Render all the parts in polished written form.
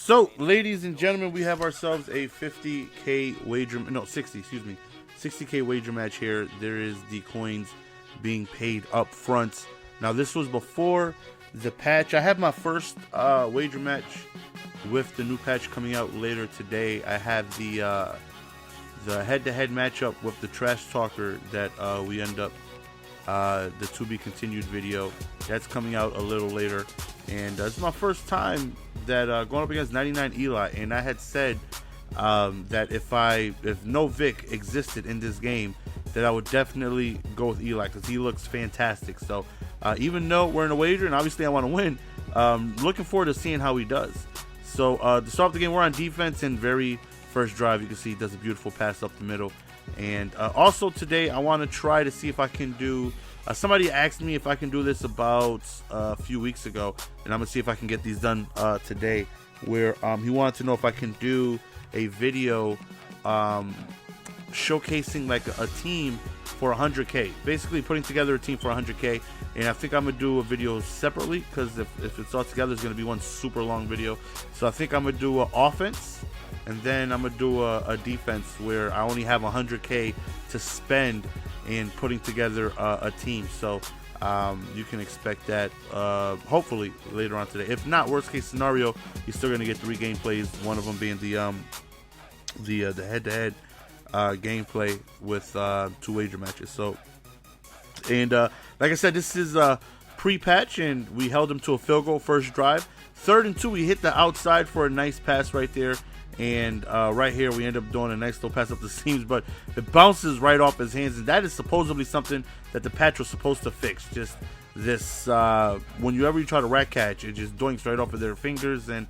So, ladies and gentlemen, we have ourselves a 50K wager, no, 60, excuse me, 60K wager match here. There is the coins being paid up front. Now, this was before the patch. I have my first wager match with the new patch coming out later today. I have the head-to-head matchup with the Trash Talker that we end up, the to be continued video. That's coming out a little later. And it's my first time that going up against 99 Eli, and I had said that if no Vic existed in this game, that I would definitely go with Eli because he looks fantastic. So even though we're in a wager, and obviously I want to win, looking forward to seeing how he does. So to start off the game, we're on defense, and very first drive, you can see he does a beautiful pass up the middle. And also today, I want to try to see if I can do. Somebody asked me if I can do this about a few weeks ago, and I'm gonna see if I can get these done today. Where he wanted to know if I can do a video showcasing like a team for 100K, basically putting together a team for 100K. And I think I'm gonna do a video separately because if it's all together, it's gonna be one super long video. So I think I'm gonna do an offense, and then I'm gonna do a defense where I only have 100K to spend in putting together a team. So you can expect that hopefully later on today. If not, worst case scenario, you're still gonna get 3 gameplays. One of them being the head-to-head gameplay with 2 wager matches. So, and like I said, this is pre-patch, and we held him to a field goal first drive. 3rd and 2, we hit the outside for a nice pass right there. And right here, we end up doing a nice little pass up the seams, but it bounces right off his hands. And that is supposedly something that the patch was supposed to fix. Just this, whenever you try to rack catch, it just doinks right off of their fingers. And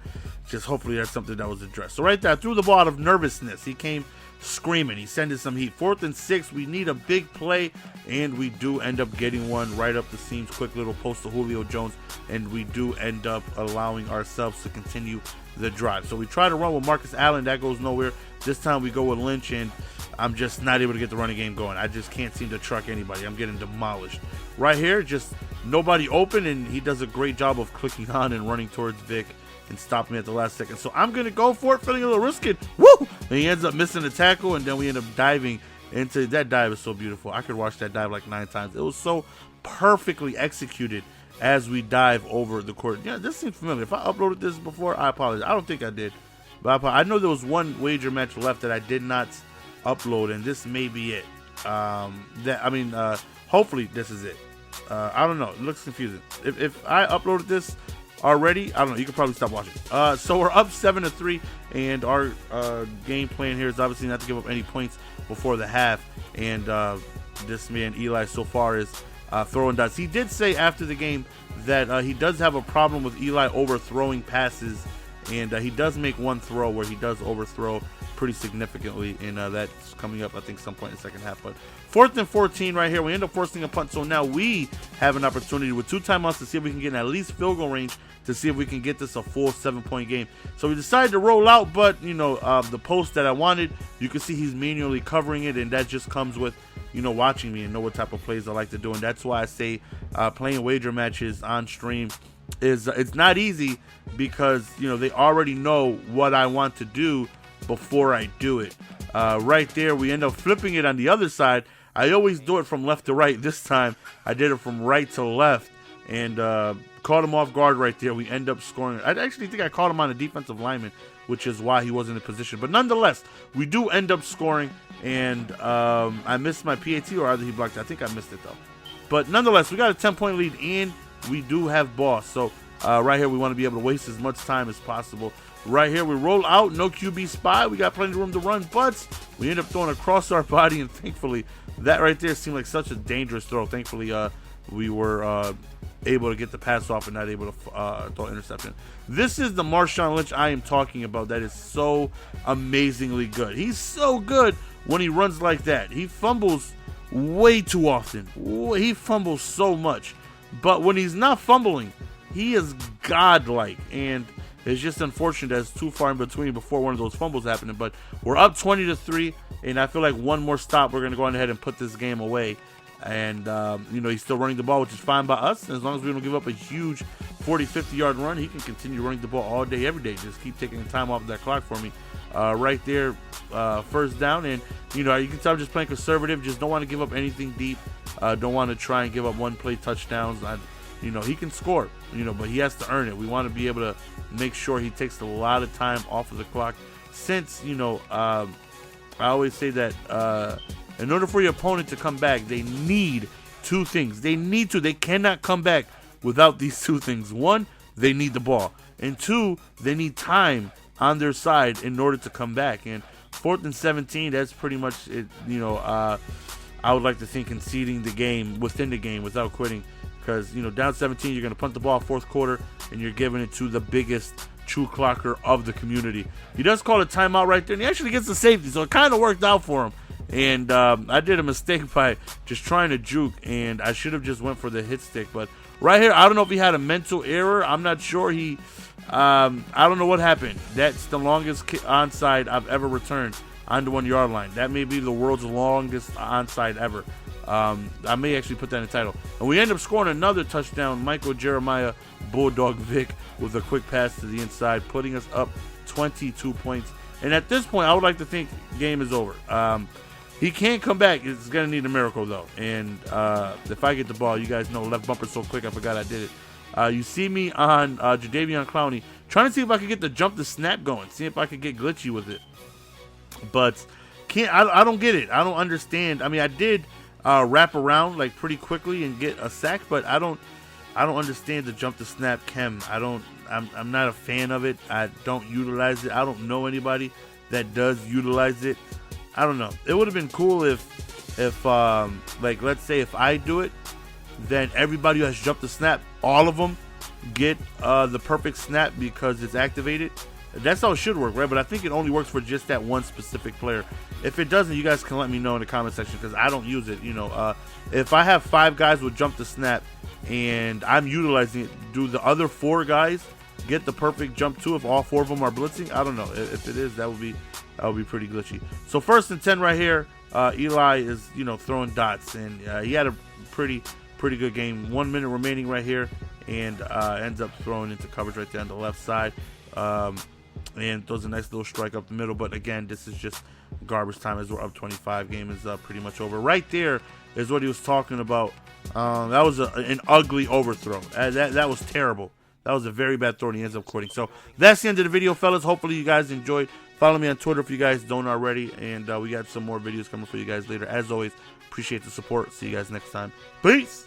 just hopefully that's something that was addressed. So right there, I threw the ball out of nervousness. He came screaming. He sent in some heat. 4th and 6, we need a big play, and we do end up getting one right up the seams. Quick little post to Julio Jones, and we do end up allowing ourselves to continue the drive. So we try to run with Marcus Allen. That goes nowhere. This time we go with Lynch, and I'm just not able to get the running game going. I just can't seem to truck anybody. I'm getting demolished. Right here, just nobody open, and he does a great job of clicking on and running towards Vic and stopping me at the last second. So I'm going to go for it, feeling a little risky. Woo! And he ends up missing the tackle, and then we end up diving into that dive. Is so beautiful. I could watch that dive like 9 times. It was so perfectly executed as we dive over the court. Yeah, this seems familiar. If I uploaded this before, I apologize. I don't think I did. But I know there was one wager match left that I did not upload, and this may be it. Hopefully this is it. I don't know. It looks confusing. If I uploaded this already, I don't know. You can probably stop watching. So we're up 7-3, and our game plan here is obviously not to give up any points before the half. And this man Eli so far is throwing dots. He did say after the game that he does have a problem with Eli overthrowing passes, and he does make one throw where he does overthrow pretty significantly, and that's coming up I think some point in the second half. But 4th and 14 right here, we end up forcing a punt. So now we have an opportunity with 2 timeouts to see if we can get in at least field goal range to see if we can get this a full 7-point game. So we decided to roll out, but the post that I wanted, you can see he's manually covering it, and that just comes with watching me and know what type of plays I like to do. And that's why I say playing wager matches on stream is it's not easy, because they already know what I want to do before I do it. Right there, we end up flipping it on the other side. I always do it from left to right. This time I did it from right to left, and caught him off guard right there. We end up scoring. I actually think I caught him on a defensive lineman, which is why he wasn't in position. But nonetheless, we do end up scoring, and I missed my PAT, or either he blocked it. I think I missed it though. But nonetheless, we got a 10-point lead, and we do have boss. So right here, we want to be able to waste as much time as possible. Right here, we roll out, no QB spy. We got plenty of room to run, but we end up throwing across our body, and thankfully, that right there seemed like such a dangerous throw. Thankfully, we were able to get the pass off and not able to throw interception. This is the Marshawn Lynch I am talking about. That is so amazingly good. He's so good when he runs like that. He fumbles way too often. He fumbles so much. But when he's not fumbling, he is godlike. And it's just unfortunate that it's too far in between before one of those fumbles happening. But we're up 20-3, and I feel like one more stop, we're going to go on ahead and put this game away. And, he's still running the ball, which is fine by us, as long as we don't give up a huge 40, 50-yard run, he can continue running the ball all day, every day. Just keep taking time off that clock for me. Right there, first down. And, you know, you can tell I'm just playing conservative. Just don't want to give up anything deep. Don't want to try and give up one-play touchdowns. You know, he can score, you know, but he has to earn it. We want to be able to make sure he takes a lot of time off of the clock. Since, you know, I always say that in order for your opponent to come back, they need two things. They cannot come back without these two things. One, they need the ball. And two, they need time on their side in order to come back. And 4th and 17, that's pretty much it. You know, I would like to think conceding the game within the game without quitting. Because, you know, down 17, you're going to punt the ball 4th quarter, and you're giving it to the biggest true clocker of the community. He does call a timeout right there, and he actually gets the safety, so it kind of worked out for him. And I did a mistake by just trying to juke, and I should have just went for the hit stick. But right here, I don't know if he had a mental error. I'm not sure. I don't know what happened. That's the longest onside I've ever returned on the 1-yard line. That may be the world's longest onside ever. I may actually put that in the title. And we end up scoring another touchdown. Michael Jeremiah Bulldog Vic with a quick pass to the inside, putting us up 22 points. And at this point, I would like to think game is over. He can't come back. It's going to need a miracle, though. And if I get the ball, you guys know left bumper so quick, I forgot I did it. You see me on Jadeveon Clowney trying to see if I could get the jump to snap going, see if I could get glitchy with it. But I don't get it. I don't understand. I mean, I did wrap around like pretty quickly and get a sack, but I don't understand the jump to snap chem. I'm not a fan of it. I don't utilize it. I don't know anybody that does utilize it. I don't know. It would have been cool if like, let's say if I do it, then everybody who has jumped the snap, all of them get the perfect snap because it's activated. That's how it should work, right? But I think it only works for just that one specific player. If it doesn't, you guys can let me know in the comment section because I don't use it. You know, if I have 5 guys with jump the snap and I'm utilizing it, do the other 4 guys get the perfect jump too if all 4 of them are blitzing? I don't know. If it is, that would be pretty glitchy. So 1st and 10 right here. Eli is, you know, throwing dots, and he had a pretty good game. 1 minute remaining right here, and ends up throwing into coverage right there on the left side. And throws a nice little strike up the middle. But again, this is just garbage time as we're up 25. Game is pretty much over. Right there is what he was talking about. That was an ugly overthrow. That was terrible. That was a very bad throw, and he ends up quitting. So that's the end of the video, fellas. Hopefully you guys enjoyed. Follow me on Twitter if you guys don't already. And we got some more videos coming for you guys later. As always, appreciate the support. See you guys next time. Peace.